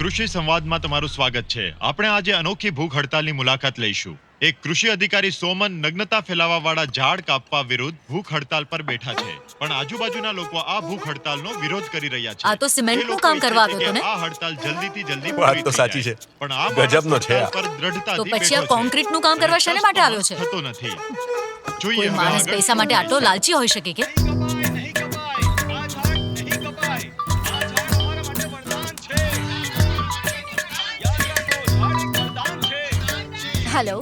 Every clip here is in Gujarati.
કૃષિ સંવાદમાં તમારું સ્વાગત છે. આપણે આજે અનોખી ભૂખ હડતાલની મુલાકાત લઈશું. એક કૃષિ અધિકારી સોમન નગ્નતા ફેલાવવાવાળા ઝાડ કાપવા વિરુદ્ધ ભૂખ હડતાલ પર બેઠા છે. પણ આજુબાજુના લોકો આ ભૂખ હડતાલનો વિરોધ કરી રહ્યા છે. આ તો સિમેન્ટનું કામ કરવા આવ્યો હતો ને? આ હડતાલ જલ્દી વાત તો સાચી છે. પણ આ ગજબનો છે આ. પર દ્રઢતાથી તો પછી આ બેઠો છે. કોન્ક્રીટનું કામ કરવા શાને માટે આવ્યો છે? થતો નથી. જોઈએ કોઈ હવે માણસ આગળ પૈસા માટે આટલો લાલચી હોઈ શકે કે? હેલો.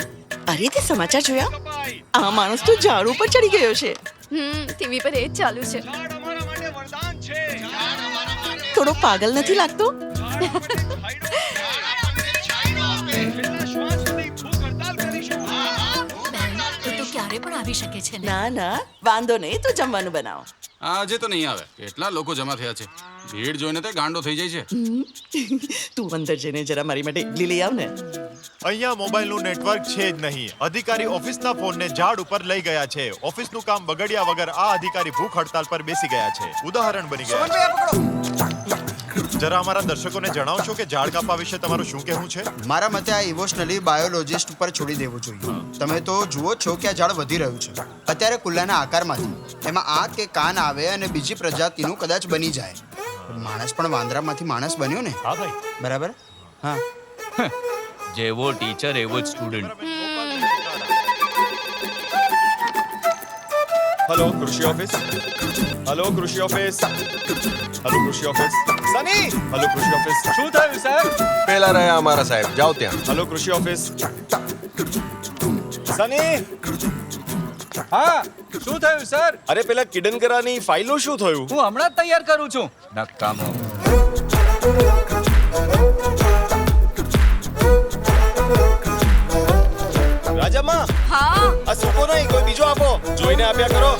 અરે તે સમાચાર જોયા? આ માણસ તો ઝાડ ઉપર ચડી ગયો છે. ટીવી પર એ જ ચાલુ છે. થોડો પાગલ નથી લાગતો? તો ક્યારે પણ આવી શકે છે ને? ના ના, વાંધો નહીં, તો જમવાનું બનાવો. આજે તો નહીં આવે. કેટલા લોકો જમા થયા છે. ભીડ જોઈને તે ગાંડો થઈ જાય છે. તું અંદર જઈને જરા મારી માટે ઇડલી લઈ આવ ને. અહીંયા મોબાઈલનું નેટવર્ક છે જ નહીં. અધિકારી ઓફિસના ફોનને ઝાડ ઉપર લઈ ગયા છે. ઓફિસનું કામ બગડ્યા વગર આ અધિકારી ભૂખ હડતાલ પર બેસી ગયા છે. ઉદાહરણ બની ગયા છે. જરા અમારા દર્શકોને જણાવશો કે ઝાડ કાપવા વિશે તમારું શું કહેવું છે? મારા મતે આ ઇમોશનલી બાયોલોજિસ્ટ ઉપર છોડી દેવું જોઈએ. તમે તો જુઓ છો કે આ ઝાડ વધી રહ્યું છે. અત્યારે કુલ્લાના આકારમાંથી એમાં આંખ કે કાન આવે અને બીજી પ્રજાતિનું કદાચ બની જાય. માણસ પણ વાંદરામાંથી માણસ બન્યો ને. હા ભાઈ. બરાબર. હા, જેવો ટીચર એવો જ સ્ટુડન્ટ. હેલો કૃષિ ઓફિસ. હેલો કૃષિ ઓફિસ. હેલો કૃષિ ઓફિસ. સની. હેલો કૃષિ ઓફિસ. શું થયું સાહેબ? પેલા રહ્યા અમારા સાહેબ, જાઓ ત્યાં. હેલો કૃષિ ઓફિસ. સની. હા, શું થયું સર? અરે પેલા કિડનકરાની ફાઇલનું શું થયું? હું હમણાં જ તૈયાર કરું છું. નકામો. રાજામાં હા. આ સૂકો નહીં, કોઈ બીજો આપો. જોઈને આપ્યા કરો.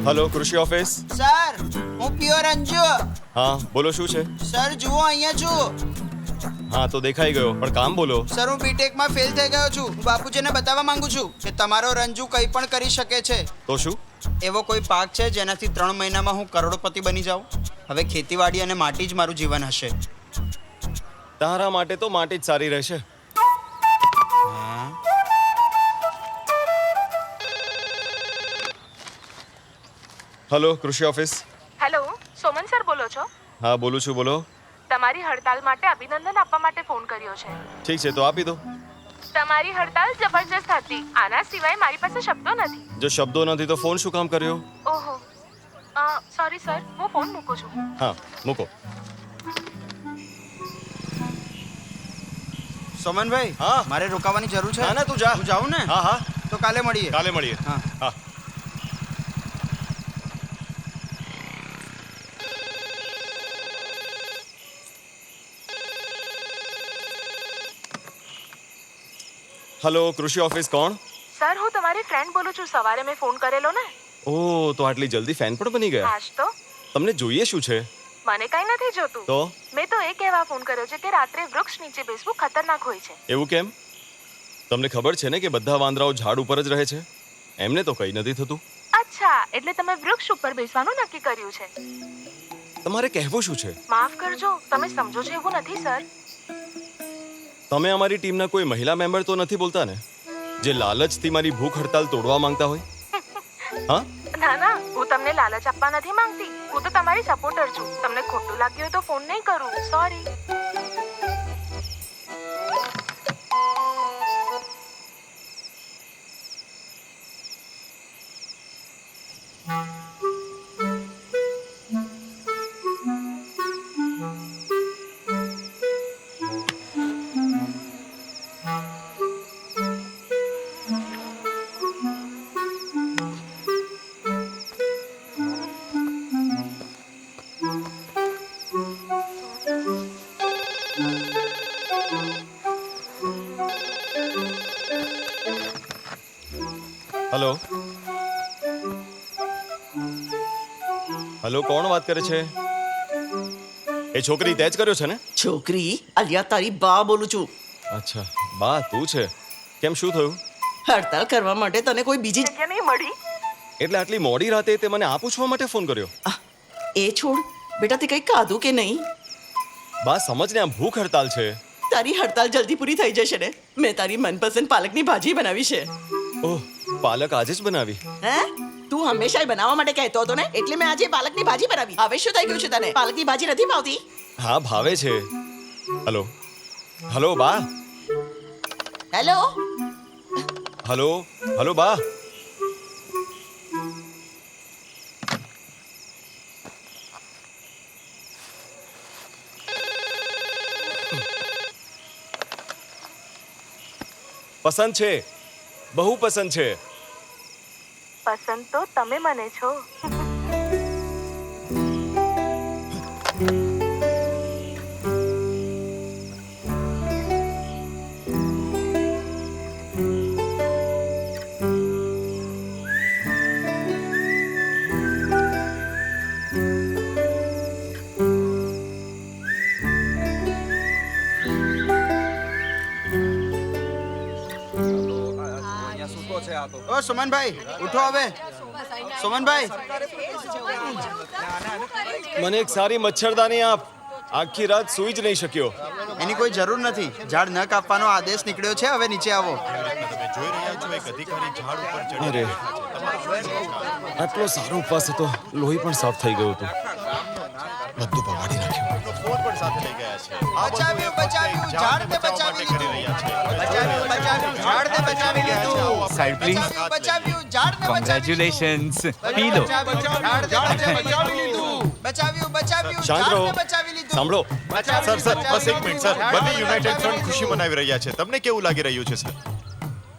હેલો કૃષિ ઓફિસ. સર હું પ્યોર અંજુ. હા બોલો, શું છે? સર જુઓ અહીંયા છું. હા તો દેખાઈ ગયો, પણ કામ બોલો. સર હું બીટેકમાં ફેલ થઈ ગયો છું. હું બાપુજીને બતાવવા માંગુ છું કે તમારો રંજુ કંઈ પણ કરી શકે છે. તો શું? એવો કોઈ પાક છે જેનાથી 3 મહિનામાં હું કરોડપતિ બની જાઉં? હવે ખેતીવાડી અને માટી જ મારું જીવન હશે. તારા માટે તો માટી જ સારી રહેશે. હેલો કૃષિ ઓફિસ. હેલો, સોમન સર બોલો છો? હા બોલું છું, બોલો. તમારી હડતાલ માટે અભિનંદન આપવા માટે ફોન કર્યો છે. ઠીક છે, તો આપી દો. તમારી હડતાલ જબરજસ્ત હતી. આના સિવાય મારી પાસે શબ્દો નથી. જો શબ્દો નથી તો ફોન શું કામ કર્યો? ઓહો, સોરી સર, હું ફોન મૂકું છું. હા મૂકો. સોમનભાઈ, હા? મારે રોકાવાની જરૂર છે? ના ના, તું જા. હું જાઉં ને? હા હા, તો કાલે મળીએ. કાલે મળીએ. હા. હા. હેલો કૃષિ ઓફિસ, કોણ? સર, હું તમારી ફ્રેન્ડ બોલું છું. સવારે મેં ફોન કરેલો ને. ઓહ, તો આટલી જલ્દી ફેન પણ બની ગયા? આજ તો તમને જોઈએ શું છે? મને કઈ નથી જોતું. તો મેં તો એ કહેવા ફોન કર્યો છે કે રાત્રે વૃક્ષ નીચે બેસવું ખતરનાક હોય છે. એવું કેમ? તમને ખબર છે ને કે બધા વાંદરાઓ ઝાડ ઉપર જ રહે છે? એમને તો કંઈ નથી થતું. અચ્છા, એટલે તમે વૃક્ષ ઉપર બેસવાનું નક્કી કર્યું છે. તમારે કહેવું શું છે? માફ કરજો, તમે સમજો છો એવું નથી સર. તમે અમારી ટીમના કોઈ મહિલા મેમ્બર તો નથી બોલતા ને, જે લાલચથી મારી ભૂખ હડતાલ તોડવા માંગતા હોય? હા? ના ના, હું તમને લાલચ આપવા નથી માંગતી. હું તો તમારી સપોર્ટર છું. તમને ખોટું લાગ્યું હોય તો ફોન નહીં કરું. સોરી. હેલો. હલો, કોણ વાત કરે છે? એ છોકરી તે જ કર્યો છે ને? છોકરી અલિયા તારી બા બોલું છું. અચ્છા, બા તું છે. કેમ, શું થયું? હડતાલ કરવા માટે તને કોઈ બીજી જગ્યા નહીં મળી? એટલે આટલી મોડી રાતે તે મને આ પૂછવા માટે ફોન કર્યો? એ છોડ બેટા, તે કંઈ ખાધું કે નહીં? બા સમજ ને, આ ભૂખ હડતાલ છે. તારી હડતાલ જલ્દી પૂરી થઈ જશે ને. મેં તારી મનપસંદ પાલકની ભાજી બનાવી છે. ઓહ, પાલક આજે જ બનાવી? હે, તું હંમેશા બનાવવા માટે કહેતો હતો ને, એટલે મેં આજે પાલકની ભાજી બનાવી. હવે શું થઈ ગયું છે તને? પાલકની ભાજી નથી ભાવતી? હા, ભાવે છે. હલો હલો બા. હેલો હલો હલો બા. પસંદ છે, બહુ પસંદ છે. પસંદ તો તમે મને છો. ઓ સુમનભાઈ, ઉઠો હવે. સુમનભાઈ, મને એક સારી મચ્છરદાની આપ. આખી રાત સૂઈ જ નહીં શક્યો. એની કોઈ જરૂર નથી. ઝાડ ન કાપવાનો આદેશ નીકળ્યો છે. હવે નીચે આવો. તમે જોઈ રહ્યા છો એક અધિકારી ઝાડ ઉપર ચડી અરે, આટલો સારો ઉપવાસ હતો, લોહી પણ સાફ થઈ ગયું હતું. બધું બગાડી નાખ્યું. ફોન પણ સાથે લઈ ગયા છે. આ બધું બચાવ્યું, એ ફક્ત એક બચાવ્યું, ઝાડને બચાવવા બચાવી માટે કરી રહ્યા છે. બચાવ્યું, બચાવ્યું, ઝાડને બચાવી લીધું. Side please. બચાવ્યું, ઝાડને કોંગ્રેચ્યુલેશન્સ. પી લો. શાંત રહો. સાંભળો, સર બસ એક મિનિટ સર. બંને યુનાઇટેડ ફ્રન્ટ ખુશી મનાવી રહ્યા છે. તમને કેવું લાગી રહ્યું છે સર?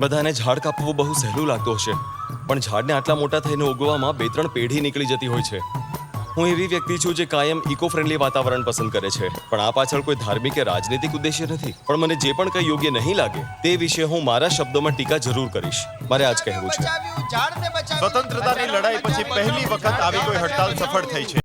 બધાને ઝાડ કાપવું બહુ સહેલું લાગતું હશે, પણ ઝાડને આટલા મોટા થઈને ઉગવામાં 2-3 પેઢી નીકળી જતી હોય છે. હું એવી વ્યક્તિ છું જે કાયમ ઇકો ફ્રેન્ડલી વાતાવરણ પસંદ કરે છે, પણ આ પાછળ કોઈ ધાર્મિક કે રાજનીતિક ઉદ્દેશ્ય નથી. પણ મને જે પણ કંઈ યોગ્ય નહીં લાગે તે વિશે હું મારા શબ્દોમાં ટીકા જરૂર કરીશ. મારે આજ કહેવું છે. સ્વતંત્રતાની લડાઈ પછી પહેલી વખત આવી કોઈ હડતાલ સફળ થઈ છે.